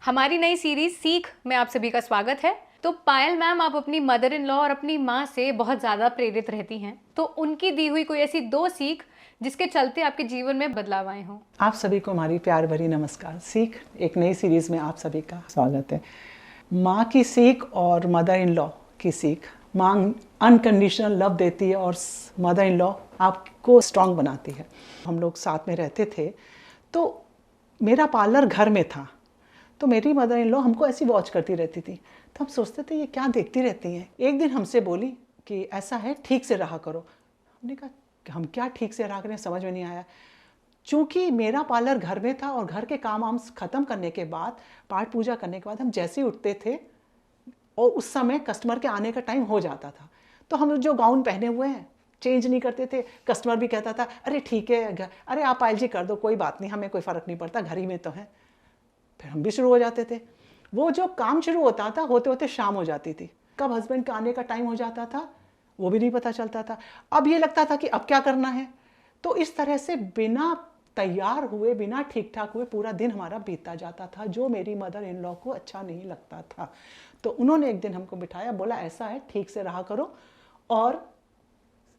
हमारी नई सीरीज सीख में आप सभी का स्वागत है। तो पायल मैम, आप अपनी मदर इन लॉ और अपनी माँ से बहुत ज़्यादा प्रेरित रहती हैं, तो उनकी दी हुई कोई ऐसी 2 सीख जिसके चलते आपके जीवन में बदलाव आए हों। आप सभी को हमारी प्यार भरी नमस्कार। सीख एक नई सीरीज में आप सभी का स्वागत है। माँ की सीख और मदर इन लॉ की सीख। माँ अनकंडीशनल लव देती है और मदर इन लॉ आपको स्ट्रांग बनाती है। हम लोग साथ में रहते थे, तो मेरा पार्लर घर में था, तो मेरी मदर इन लॉ हमको ऐसी वॉच करती रहती थी। तो हम सोचते थे ये क्या देखती रहती हैं। एक दिन हमसे बोली कि ऐसा है, ठीक से रहा करो। हमने कहा कि हम क्या ठीक से रहा करें, समझ में नहीं आया। चूँकि मेरा पार्लर घर में था और घर के काम हम ख़त्म करने के बाद, पाठ पूजा करने के बाद हम जैसे ही उठते थे और उस समय कस्टमर के आने का टाइम हो जाता था, तो हम जो गाउन पहने हुए हैं चेंज नहीं करते थे। कस्टमर भी कहता था अरे ठीक है, अरे आप पायल जी कर दो, कोई बात नहीं, हमें कोई फ़र्क नहीं पड़ता, घर ही में तो है। फिर हम भी शुरू हो जाते थे। वो जो काम शुरू होता था, होते होते शाम हो जाती थी। कब हस्बैंड का आने का टाइम हो जाता था वो भी नहीं पता चलता था। अब ये लगता था कि अब क्या करना है। तो इस तरह से बिना तैयार हुए, बिना ठीक ठाक हुए पूरा दिन हमारा बीतता जाता था, जो मेरी मदर इन लॉ को अच्छा नहीं लगता था। तो उन्होंने एक दिन हमको बिठाया, बोला ऐसा है, ठीक से रहा करो और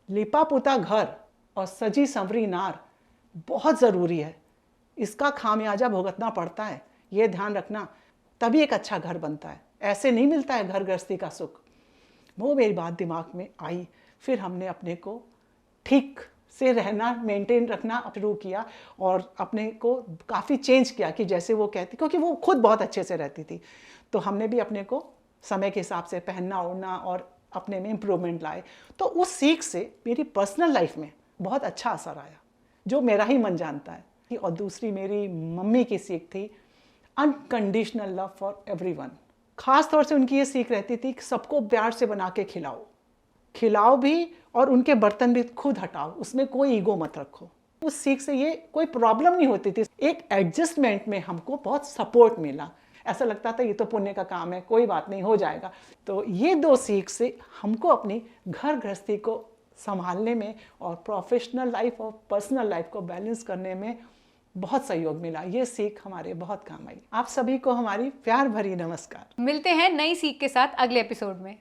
लिपा पुता घर और सजी संवरी नार बहुत ज़रूरी है। इसका खामियाजा भुगतना पड़ता है, ये ध्यान रखना, तभी एक अच्छा घर बनता है। ऐसे नहीं मिलता है घर गृहस्थी का सुख। वो मेरी बात दिमाग में आई। फिर हमने अपने को ठीक से रहना, मेंटेन रखना शुरू किया और अपने को काफ़ी चेंज किया कि जैसे वो कहती, क्योंकि वो खुद बहुत अच्छे से रहती थी, तो हमने भी अपने को समय के हिसाब से पहनना ओढ़ना और अपने में इम्प्रूवमेंट लाए। तो उस सीख से मेरी पर्सनल लाइफ में बहुत अच्छा असर आया, जो मेरा ही मन जानता है। और दूसरी मेरी मम्मी की सीख थी, अनकंडीशनल लव फॉर एवरीवन। खास तौर से उनकी ये सीख रहती थी कि सबको प्यार से बना के खिलाओ भी, और उनके बर्तन भी खुद हटाओ, उसमें कोई ईगो मत रखो। उस सीख से ये कोई प्रॉब्लम नहीं होती थी। एक एडजस्टमेंट में हमको बहुत सपोर्ट मिला। ऐसा लगता था ये तो पुण्य का काम है, कोई बात नहीं, हो जाएगा। तो ये 2 सीख से हमको अपनी घर गृहस्थी को संभालने में और प्रोफेशनल लाइफ और पर्सनल लाइफ को बैलेंस करने में बहुत सहयोग मिला। ये सीख हमारे बहुत काम आई। आप सभी को हमारी प्यार भरी नमस्कार। मिलते हैं नई सीख के साथ अगले एपिसोड में।